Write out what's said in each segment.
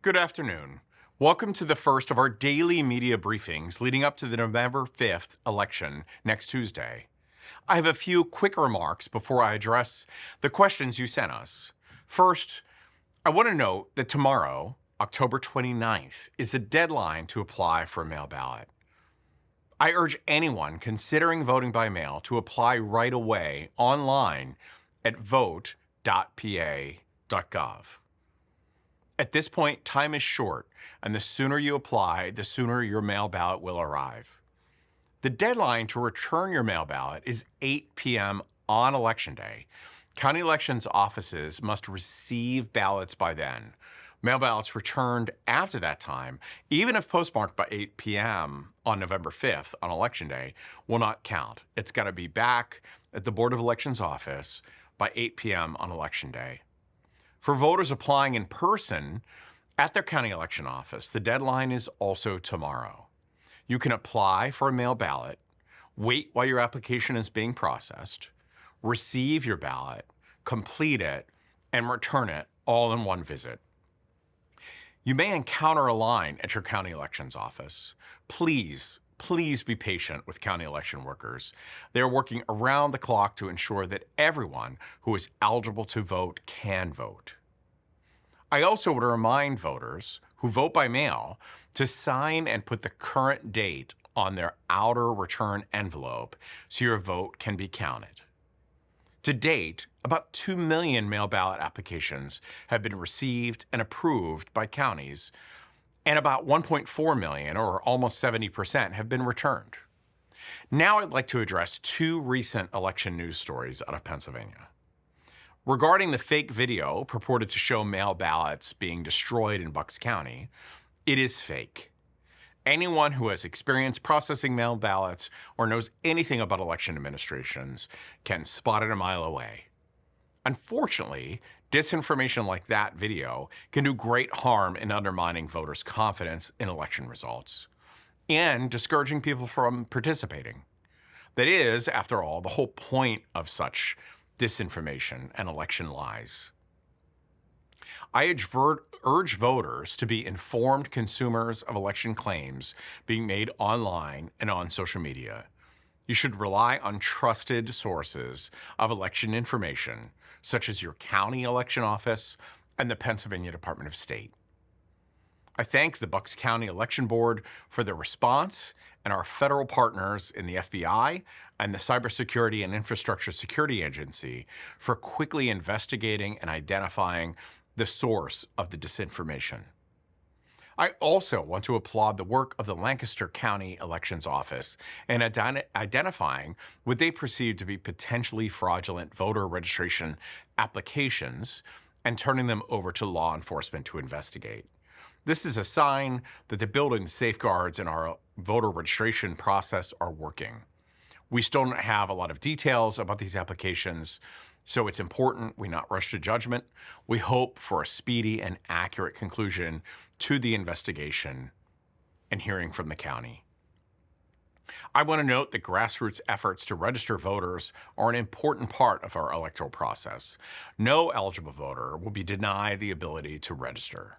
Good afternoon. Welcome to the first of our daily media briefings leading up to the November 5th election next Tuesday. I have a few quick remarks before I address the questions you sent us. First, I want to note that tomorrow, October 29th, is the deadline to apply for a mail ballot. I urge anyone considering voting by mail to apply right away online at vote.pa.gov. At this point, time is short, and the sooner you apply, the sooner your mail ballot will arrive. The deadline to return your mail ballot is 8 p.m. on Election Day. County elections offices must receive ballots by then. Mail ballots returned after that time, even if postmarked by 8 p.m. on November 5th on Election Day, will not count. It's got to be back at the Board of Elections office by 8 p.m. on Election Day. For voters applying in person at their county election office, the deadline is also tomorrow. You can apply for a mail ballot, wait while your application is being processed, receive your ballot, complete it, and return it all in one visit. You may encounter a line at your county elections office. Please be patient with county election workers. They are working around the clock to ensure that everyone who is eligible to vote can vote. I also want to remind voters who vote by mail to sign and put the current date on their outer return envelope so your vote can be counted. To date, about 2 million mail ballot applications have been received and approved by counties, and about 1.4 million, or almost 70%, have been returned. Now I'd like to address two recent election news stories out of Pennsylvania. Regarding the fake video purported to show mail ballots being destroyed in Bucks County, it is fake. Anyone who has experience processing mail ballots or knows anything about election administrations can spot it a mile away. Unfortunately, disinformation like that video can do great harm in undermining voters' confidence in election results and discouraging people from participating. That is, after all, the whole point of such disinformation and election lies. I urge voters to be informed consumers of election claims being made online and on social media. You should rely on trusted sources of election information, such as your county election office and the Pennsylvania Department of State. I thank the Bucks County Election Board for their response and our federal partners in the FBI and the Cybersecurity and Infrastructure Security Agency for quickly investigating and identifying the source of the disinformation. I also want to applaud the work of the Lancaster County Elections Office in identifying what they perceive to be potentially fraudulent voter registration applications and turning them over to law enforcement to investigate. This is a sign that the building safeguards in our voter registration process are working. We still don't have a lot of details about these applications, so it's important we not rush to judgment. We hope for a speedy and accurate conclusion to the investigation and hearing from the county. I want to note that grassroots efforts to register voters are an important part of our electoral process. No eligible voter will be denied the ability to register.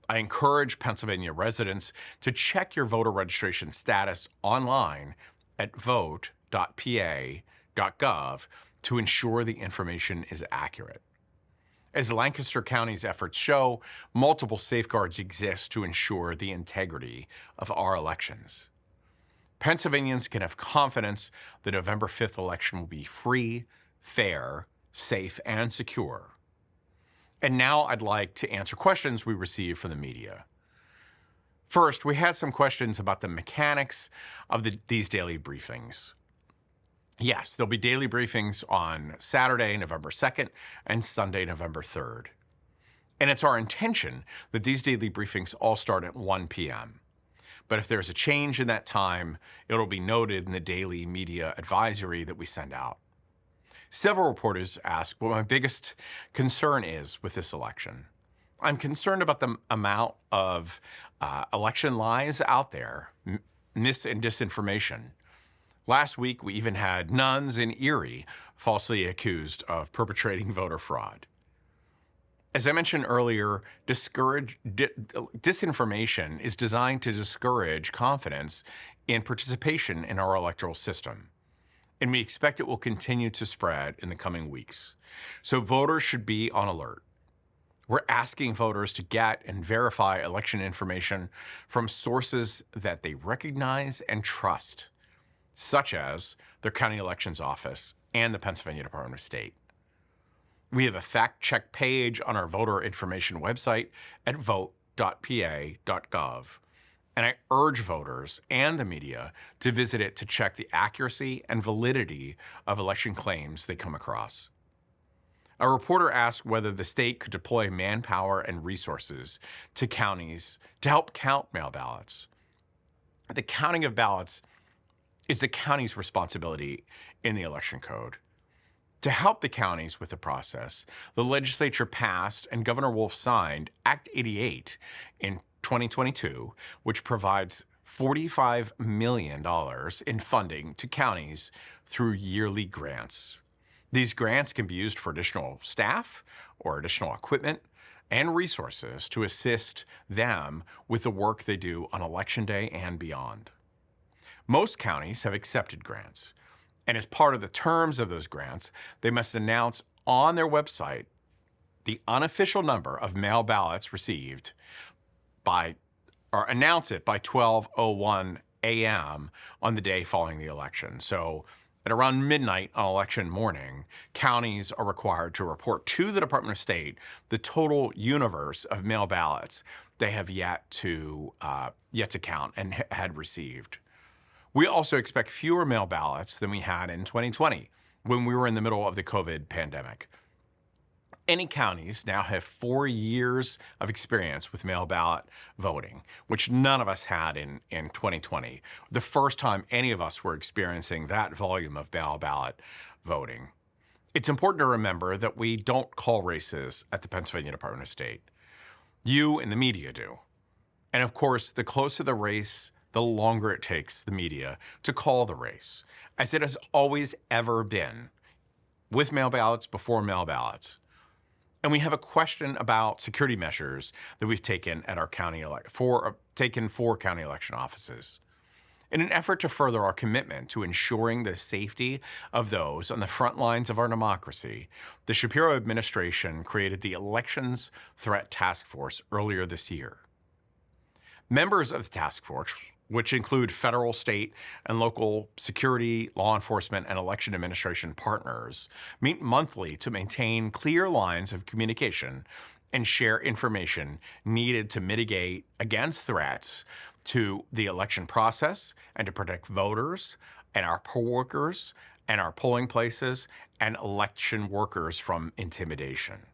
I encourage Pennsylvania residents to check your voter registration status online at vote.pa.gov to ensure the information is accurate. As Lancaster County's efforts show, multiple safeguards exist to ensure the integrity of our elections. Pennsylvanians can have confidence the November 5th election will be free, fair, safe, and secure. And now I'd like to answer questions we received from the media. First, we had some questions about the mechanics of these daily briefings. Yes, there'll be daily briefings on Saturday, November 2nd, and Sunday, November 3rd. And it's our intention that these daily briefings all start at 1 p.m. But if there's a change in that time, it'll be noted in the daily media advisory that we send out. Several reporters asked what my biggest concern is with this election. I'm concerned about the amount of election lies out there, mis and disinformation. Last week, we even had nuns in Erie falsely accused of perpetrating voter fraud. As I mentioned earlier, disinformation is designed to discourage confidence in participation in our electoral system. And we expect it will continue to spread in the coming weeks. So voters should be on alert. We're asking voters to get and verify election information from sources that they recognize and trust, such as their county elections office and the Pennsylvania Department of State. We have a fact check page on our voter information website at vote.pa.gov. And I urge voters and the media to visit it to check the accuracy and validity of election claims they come across. A reporter asked whether the state could deploy manpower and resources to counties to help count mail ballots. The counting of ballots is the county's responsibility in the election code. To help the counties with the process, the legislature passed and Governor Wolf signed Act 88 in 2022, which provides $45 million in funding to counties through yearly grants. These grants can be used for additional staff or additional equipment and resources to assist them with the work they do on Election Day and beyond. Most counties have accepted grants. And as part of the terms of those grants, they must announce on their website the unofficial number of mail ballots received announce it by 12:01 a.m. on the day following the election. So at around midnight on election morning, counties are required to report to the Department of State the total universe of mail ballots they have yet to count and had received. We also expect fewer mail ballots than we had in 2020 when we were in the middle of the COVID pandemic. Any counties now have 4 years of experience with mail ballot voting, which none of us had in 2020, the first time any of us were experiencing that volume of mail ballot voting. It's important to remember that we don't call races at the Pennsylvania Department of State. You and the media do. And of course, the closer the race, the longer it takes the media to call the race, as it has always ever been, with mail ballots before mail ballots. And we have a question about security measures that we've taken at our for county election offices. In an effort to further our commitment to ensuring the safety of those on the front lines of our democracy, the Shapiro administration created the Elections Threat Task Force earlier this year. Members of the task force, which include federal, state, and local security, law enforcement, and election administration partners, meet monthly to maintain clear lines of communication and share information needed to mitigate against threats to the election process and to protect voters and our poll workers and our polling places and election workers from intimidation.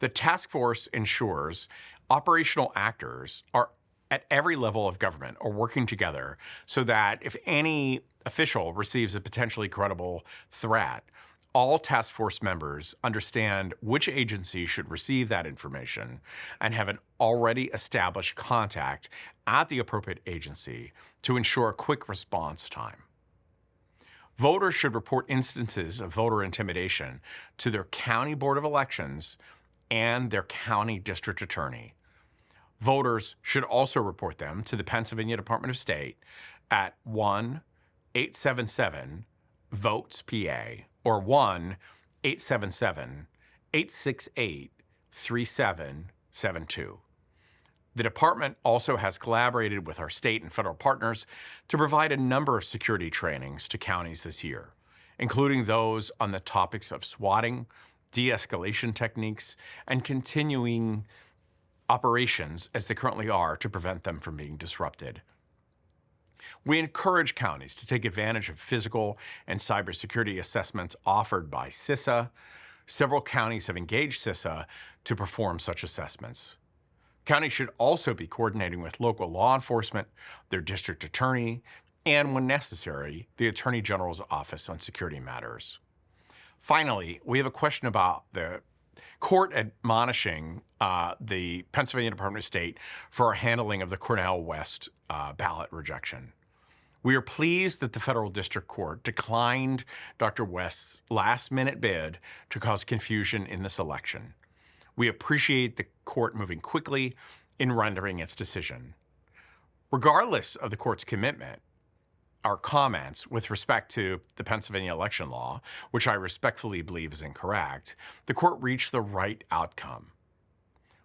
The task force ensures operational actors are at every level of government are working together so that if any official receives a potentially credible threat, all task force members understand which agency should receive that information and have an already established contact at the appropriate agency to ensure quick response time. Voters should report instances of voter intimidation to their county board of elections and their county district attorney. Voters should also report them to the Pennsylvania Department of State at 1-877-VOTES-PA or 1-877-868-3772. The department also has collaborated with our state and federal partners to provide a number of security trainings to counties this year, including those on the topics of swatting, de-escalation techniques, and continuing operations as they currently are to prevent them from being disrupted. We encourage counties to take advantage of physical and cybersecurity assessments offered by CISA. Several counties have engaged CISA to perform such assessments. Counties should also be coordinating with local law enforcement, their district attorney, and when necessary, the Attorney General's Office on Security Matters. Finally, we have a question about the court admonishing the Pennsylvania Department of State for our handling of the Cornell West ballot rejection. We are pleased that the federal district court declined Dr. West's last-minute bid to cause confusion in this election. We appreciate the court moving quickly in rendering its decision. Regardless of the court's commitment, our comments with respect to the Pennsylvania election law, which I respectfully believe is incorrect, the court reached the right outcome.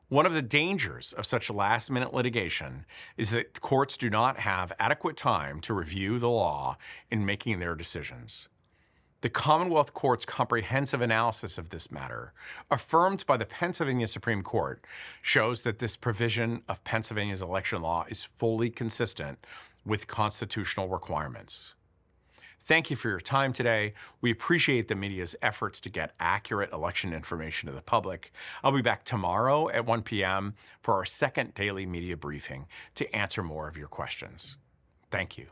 One of the dangers of such last-minute litigation is that courts do not have adequate time to review the law in making their decisions. The Commonwealth Court's comprehensive analysis of this matter, affirmed by the Pennsylvania Supreme Court, shows that this provision of Pennsylvania's election law is fully consistent with constitutional requirements. Thank you for your time today. We appreciate the media's efforts to get accurate election information to the public. I'll be back tomorrow at 1 p.m. for our second daily media briefing to answer more of your questions. Thank you.